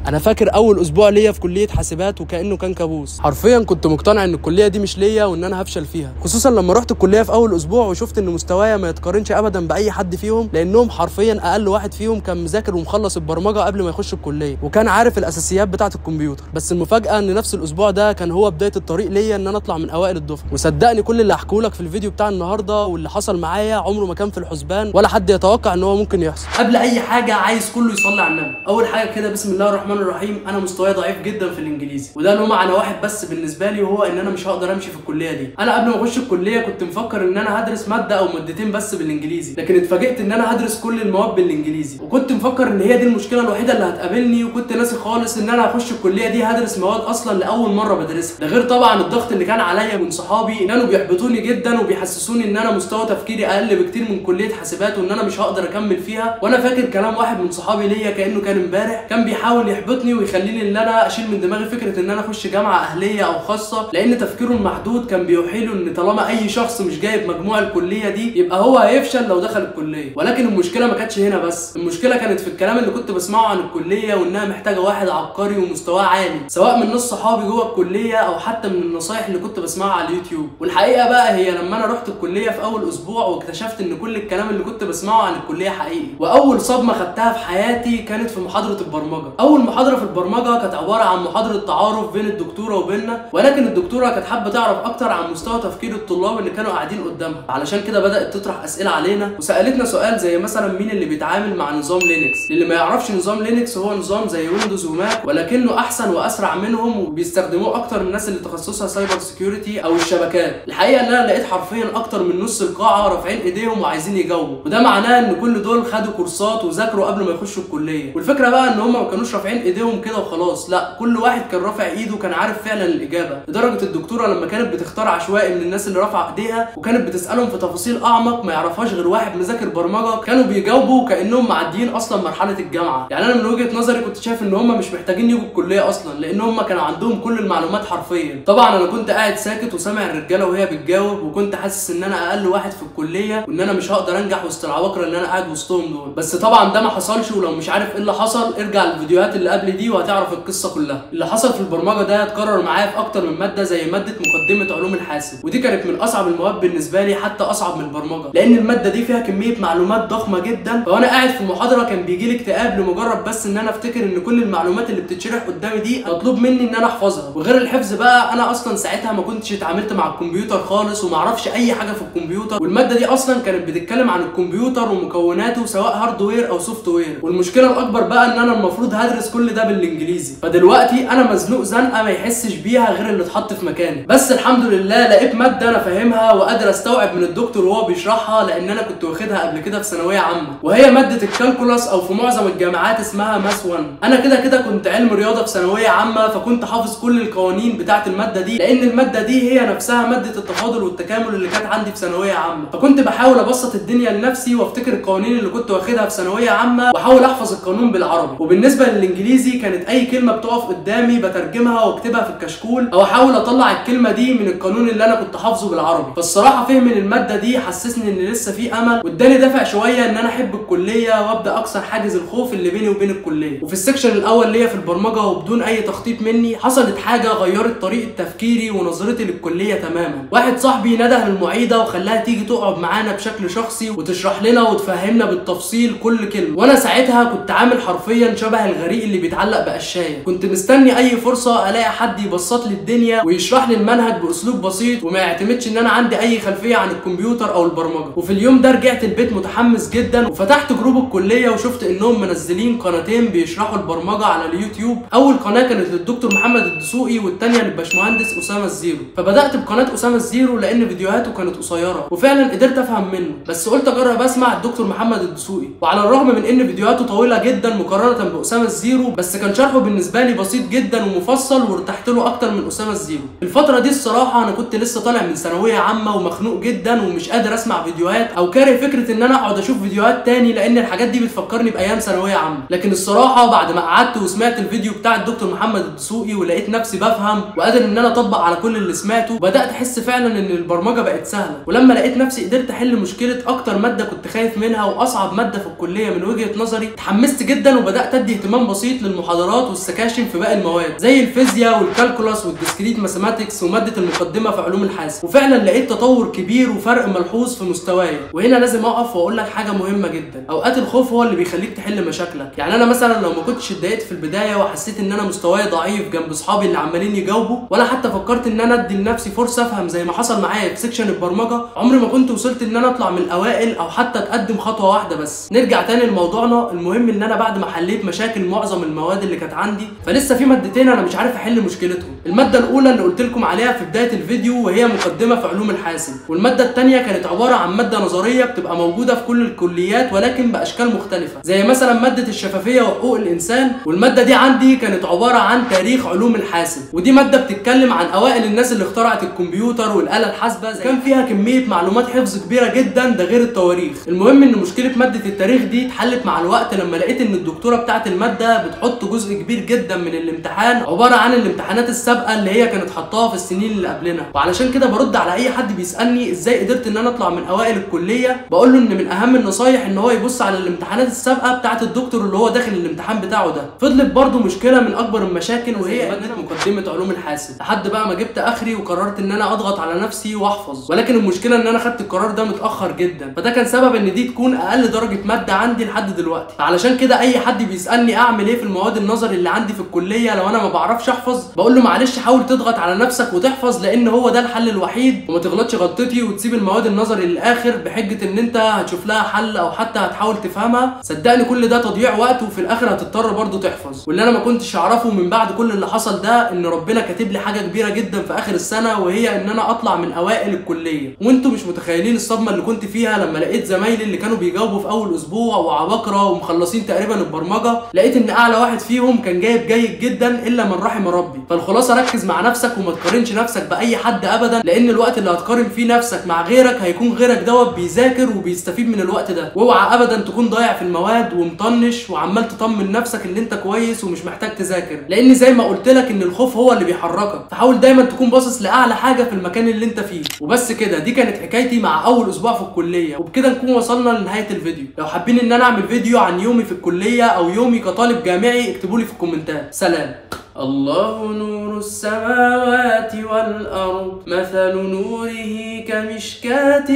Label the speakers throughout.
Speaker 1: انا فاكر اول اسبوع ليا في كليه حاسبات وكانه كان كابوس. حرفيا كنت مقتنع ان الكليه دي مش ليا وان انا هفشل فيها، خصوصا لما رحت الكليه في اول اسبوع وشفت ان مستوايا ما يتقارنش ابدا باي حد فيهم، لانهم حرفيا اقل واحد فيهم كان مذاكر ومخلص البرمجه قبل ما يخش الكليه وكان عارف الاساسيات بتاعه الكمبيوتر. بس المفاجاه ان نفس الاسبوع ده كان هو بدايه الطريق ليا ان انا اطلع من اوائل الدفعه. وصدقني كل اللي هحكيه لك في الفيديو بتاع النهارده واللي حصل معايا عمره ما كان في الحسبان ولا حد يتوقع ان هو ممكن يحصل. قبل اي حاجه عايز كله يصلي على النبي. اول حاجه كده بسم الله الرحمن الرحيم، انا مستواي ضعيف جدا في الانجليزي، وده له معنى واحد بس بالنسبه لي وهو ان انا مش هقدر امشي في الكليه دي. انا قبل ما اخش الكليه كنت مفكر ان انا هدرس ماده او مادتين بس بالانجليزي، لكن اتفاجئت ان انا هدرس كل المواد بالانجليزي، وكنت مفكر ان هي دي المشكله الوحيده اللي هتقابلني، وكنت ناسي خالص ان انا هخش الكليه دي هدرس مواد اصلا لاول مره بدرسها. ده غير طبعا الضغط اللي كان عليا من صحابي ان كانوا بيحبطوني جدا وبيحسسوني ان انا مستوى تفكيري اقل بكتير من كليه حاسبات وان انا مش هقدر اكمل فيها. وانا فاكر كلام واحد من صحابي ليا كانه كان امبارح، كان بيحاول يحبطني ويخليني ان انا اشيل من دماغي فكره ان انا اخش جامعه اهليه او خاصه، لان تفكيره المحدود كان بيوحي له ان طالما اي شخص مش جايب مجموع الكليه دي يبقى هو هيفشل لو دخل الكليه. ولكن المشكله ما كانتش هنا بس، المشكله كانت في الكلام اللي كنت بسمعه عن الكليه وانها محتاجه واحد عبقري ومستواه عالي، سواء من ناس صحابي جوه الكليه او حتى من النصايح اللي كنت بسمعها على اليوتيوب. والحقيقه بقى هي لما انا رحت الكليه في اول اسبوع واكتشفت ان كل الكلام اللي كنت بسمعه عن الكليه حقيقي. واول صدمه خدتها في حياتي كانت في محاضره البرمجه. اول محاضره في البرمجه كانت عباره عن محاضره تعارف بين الدكتوره وبيننا، ولكن الدكتوره كانت حابه تعرف اكتر عن مستوى تفكير الطلاب اللي كانوا قاعدين قدامها، علشان كده بدات تطرح اسئله علينا وسالتنا سؤال زي مثلا مين اللي بيتعامل مع نظام لينكس. اللي ما يعرفش نظام لينكس هو نظام زي ويندوز وماك، ولكنه احسن واسرع منهم وبيستخدموه اكتر من الناس اللي تخصصها سايبر سيكيورتي او الشبكات. الحقيقه ان انا لقيت حرفيا اكتر من نص القاعه رافعين ايديهم وعايزين يجاوبوا، وده معناه ان كل دول خدوا كورسات وذاكروا قبل ما يخشوا الكليه. والفكره بقى ان هم ما كانوش رافعين ايديهم كده وخلاص، لا، كل واحد كان رافع ايده وكان عارف فعلا الاجابه، لدرجه الدكتوره لما كانت بتختار عشوائي من الناس اللي رافعه ايديها وكانت بتسالهم في تفاصيل اعمق ما يعرفهاش غير واحد مذاكر برمجه، كانوا بيجاوبوا كانهم معديين اصلا مرحله الجامعه. يعني انا من وجهه نظري كنت شايف ان هم مش محتاجين يجوا الكليه اصلا، لان هم كانوا عندهم كل المعلومات حرفيا. طبعا انا كنت قاعد ساكت وسامع الرجاله وهي بتجاوب، وكنت حاسس ان انا اقل واحد في الكليه وان انا مش هقدر انجح وسط العباقره اللي انا قاعد وسطهم دول. بس طبعا ده ما حصلش، ولو مش عارف ايه اللي حصل ارجع للفيديوهات اللي قبل دي وهتعرف القصه كلها. اللي حصل في البرمجه ده اتكرر معايا في اكتر من ماده زي ماده مقدمه علوم الحاسب، ودي كانت من اصعب المواد بالنسبه لي، حتى اصعب من البرمجه، لان الماده دي فيها كميه معلومات ضخمه جدا. فانا قاعد في المحاضره كان بيجي لي اكتئاب لمجرد بس ان انا افتكر ان كل المعلومات اللي بتتشرح قدامي دي مطلوب مني ان انا احفظها. وغير الحفظ بقى انا اصلا ساعتها ما كنتش اتعاملت مع الكمبيوتر خالص وما اعرفش اي حاجه في الكمبيوتر، والماده دي اصلا كانت بتتكلم عن الكمبيوتر ومكوناته سواء هاردوير او سوفت وير. والمشكله الاكبر بقى ان انا المفروض هدرس كل ده بالانجليزي، فدلوقتي انا مزنوق زنقه ما يحسش بيها غير اللي اتحط في مكاني. بس الحمد لله لقيت ماده انا فاهمها وقادر استوعب من الدكتور وهو بيشرحها، لان انا كنت واخدها قبل كده في ثانويه عامه، وهي ماده الكالكولاس او في معظم الجامعات اسمها ماس 1. انا كده كنت علم رياضه في ثانويه عامه، فكنت حافظ كل القوانين بتاعه الماده دي، لان الماده دي هي نفسها ماده التفاضل والتكامل اللي كانت عندي في ثانويه عامه. فكنت بحاول ابسط الدنيا لنفسي وافتكر القوانين اللي كنت واخدها في ثانويه عامه واحاول احفظ القانون بالعربي. وبالنسبه للانجليزي كانت اي كلمه بتقف قدامي بترجمها واكتبها في الكشكول او احاول اطلع الكلمه دي من القانون اللي انا كنت حافظه بالعربي. فالصراحه فهم الماده دي حسسني ان لسه في امل، واداني دافع شويه ان انا احب الكليه وابدا اكسر حاجز الخوف اللي بيني وبين الكليه. وفي السكشن الاول ليا في البرمجه وبدون اي تخطيط مني حصلت حاجه غيرت طريقه تفكيري ونظرتي للكليه تماما. واحد صاحبي نده للمعيده وخلاها تيجي تقعد معانا بشكل شخصي وتشرح لنا وتفهمنا بالتفصيل كل كلمه، وانا ساعتها كنت عامل حرفيا شبه الغريق اللي بيتعلق بقشايه. كنت مستني اي فرصه الاقي حد يبسط لي الدنيا ويشرح لي المنهج باسلوب بسيط وما يعتمدش ان انا عندي اي خلفيه عن الكمبيوتر او البرمجه. وفي اليوم ده رجعت البيت متحمس جدا وفتحت جروب الكليه وشفت انهم منزلين قناتين بيشرحوا البرمجه على اليوتيوب. اول قناه كانت للدكتور محمد الدسوقي والثانيه للباشمهندس اسامه الزيرو. فبدات بقناه اسامه الزيرو لان فيديوهاته كانت قصيره وفعلا قدرت افهم منه، بس قلت اجرب اسمع الدكتور محمد الدسوقي. وعلى الرغم من ان فيديوهاته طويله جدا مقارنه باسامه الزيرو، بس كان شرحه بالنسبه لي بسيط جدا ومفصل وارتحت له اكتر من اسامه الزيرو. في الفتره دي الصراحه انا كنت لسه طالع من ثانويه عامه ومخنوق جدا ومش قادر اسمع فيديوهات او كاره فكره ان انا اقعد اشوف فيديوهات تاني، لان الحاجات دي بتفكرني بايام ثانويه عامه. لكن الصراحه بعد ما قعدت وسمعت الفيديو بتاع الدكتور محمد الدسوقي ولقيت نفسي بفهم وقادر ان انا اطبق على كل اللي سمعته، بدات احس فعلا ان البرمجه بقت سهله. ولما لقيت نفسي قدرت احل مشكله اكتر ماده كنت خايف منها واصعب ماده في الكليه من وجهه نظري، اتحمست جدا وبدات ادي اهتمام بسيط بسيط للمحاضرات والسكاشن في باقي المواد زي الفيزياء والكالكولاس والديسكريت ماثيماتكس وماده المقدمه في علوم الحاسب، وفعلا لقيت تطور كبير وفرق ملحوظ في مستواي. وهنا لازم اقف واقول لك حاجه مهمه جدا، اوقات الخوف هو اللي بيخليك تحل مشاكلك. يعني انا مثلا لو ما كنتش اتضايقت في البدايه وحسيت ان انا مستواي ضعيف جنب اصحابي اللي عمالين يجاوبوا، ولا حتى فكرت ان انا ادي لنفسي فرصه افهم زي ما حصل معايا في سيكشن البرمجه، عمري ما كنت وصلت ان انا اطلع من الاوائل او حتى اتقدم خطوه واحده. بس نرجع تاني لموضوعنا المهم، ان انا بعد ما حليت مشاكل معظم المواد اللي كانت عندي، فلسه في مادتين انا مش عارف احل مشكلتهم. الماده الاولى اللي قلت لكم عليها في بدايه الفيديو وهي مقدمه في علوم الحاسب، والماده الثانيه كانت عباره عن ماده نظريه بتبقى موجوده في كل الكليات ولكن باشكال مختلفه، زي مثلا ماده الشفافيه وحقوق الانسان. والماده دي عندي كانت عباره عن تاريخ علوم الحاسب، ودي ماده بتتكلم عن اوائل الناس اللي اخترعت الكمبيوتر والاله الحاسبه. كان فيها كميه معلومات حفظ كبيره جدا، ده غير التواريخ. المهم ان مشكله ماده التاريخ دي اتحلت مع الوقت لما لقيت ان الدكتوره بتاعه الماده بتحط جزء كبير جدا من الامتحان عباره عن الامتحانات السابقه اللي هي كانت حطاها في السنين اللي قبلنا. وعلشان كده برد على اي حد بيسالني ازاي قدرت ان انا اطلع من اوائل الكليه، بقول له ان من اهم النصايح ان هو يبص على الامتحانات السابقه بتاعه الدكتور اللي هو داخل الامتحان بتاعه ده. فضلت برده مشكله من اكبر المشاكل وهي ماده مقدمه علوم الحاسب، لحد بقى ما جبت اخري وقررت ان انا اضغط على نفسي واحفظ. ولكن المشكله ان انا خدت القرار ده متاخر جدا، فده كان سبب ان دي تكون اقل درجه ماده عندي لحد دلوقتي. علشان كده اي حد بيسالني اعمل ايه في المواد النظري اللي عندي في الكليه لو انا ما بعرفش احفظ، بقول له معلش حاول تضغط على نفسك وتحفظ، لان هو ده الحل الوحيد، وما تغلطش غلطتي وتسيب المواد النظري للاخر بحجه ان انت هتشوف لها حل او حتى هتحاول تفهمها. صدقني كل ده تضييع وقت، وفي الاخر هتضطر برضه تحفظ. واللي انا ما كنتش اعرفه من بعد كل اللي حصل ده ان ربنا كاتب لي حاجه كبيره جدا في اخر السنه، وهي ان انا اطلع من اوائل الكليه. وانتوا مش متخيلين الصدمه اللي كنت فيها لما لقيت زمايلي اللي كانوا بيجاوبوا في اول اسبوع وعباقره ومخلصين تقريبا البرمجه، لقيت ان اعلى واحد فيهم كان جايب جيد جدا الا من رحم ربي. فالخلاصه ركز مع نفسك وما تقارنش نفسك باي حد ابدا، لان الوقت اللي هتقارن فيه نفسك مع غيرك هيكون غيرك دوت بيذاكر وبيستفيد من الوقت ده. واوعى ابدا تكون ضايع في المواد ومطنش وعمال تطمن نفسك ان انت كويس ومش محتاج تذاكر، لان زي ما قلت لك ان الخوف هو اللي بيحركك. فحاول دايما تكون باصص لاعلى حاجه في المكان اللي انت فيه. وبس كده، دي كانت حكايتي مع اول اسبوع في الكليه، وبكده نكون وصلنا لنهايه الفيديو. لو حابين ان انا اعمل فيديو عن يومي في الكليه او يومي كطالب جامعي اكتبوا لي في الكومنتات. سلام. الله نور السماوات والأرض، مثل نوره كمشكاة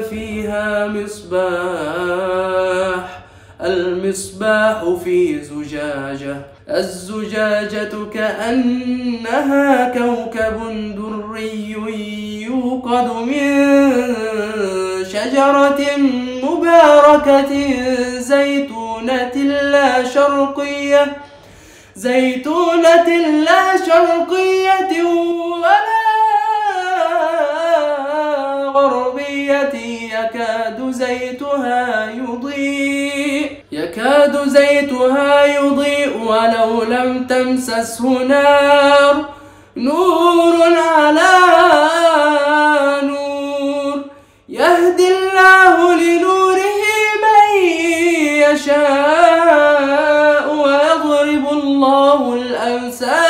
Speaker 1: فيها مصباح، المصباح في زجاجة، الزجاجة كأنها كوكب دري يوقد من شجرة مباركة زيتونة لا شرقية ولا غربية، يكاد زيتها يضيء ولو لم تمسسه نار، نور على نور، يهدي الله لنوره من يشاء ويضرب الله الأمثال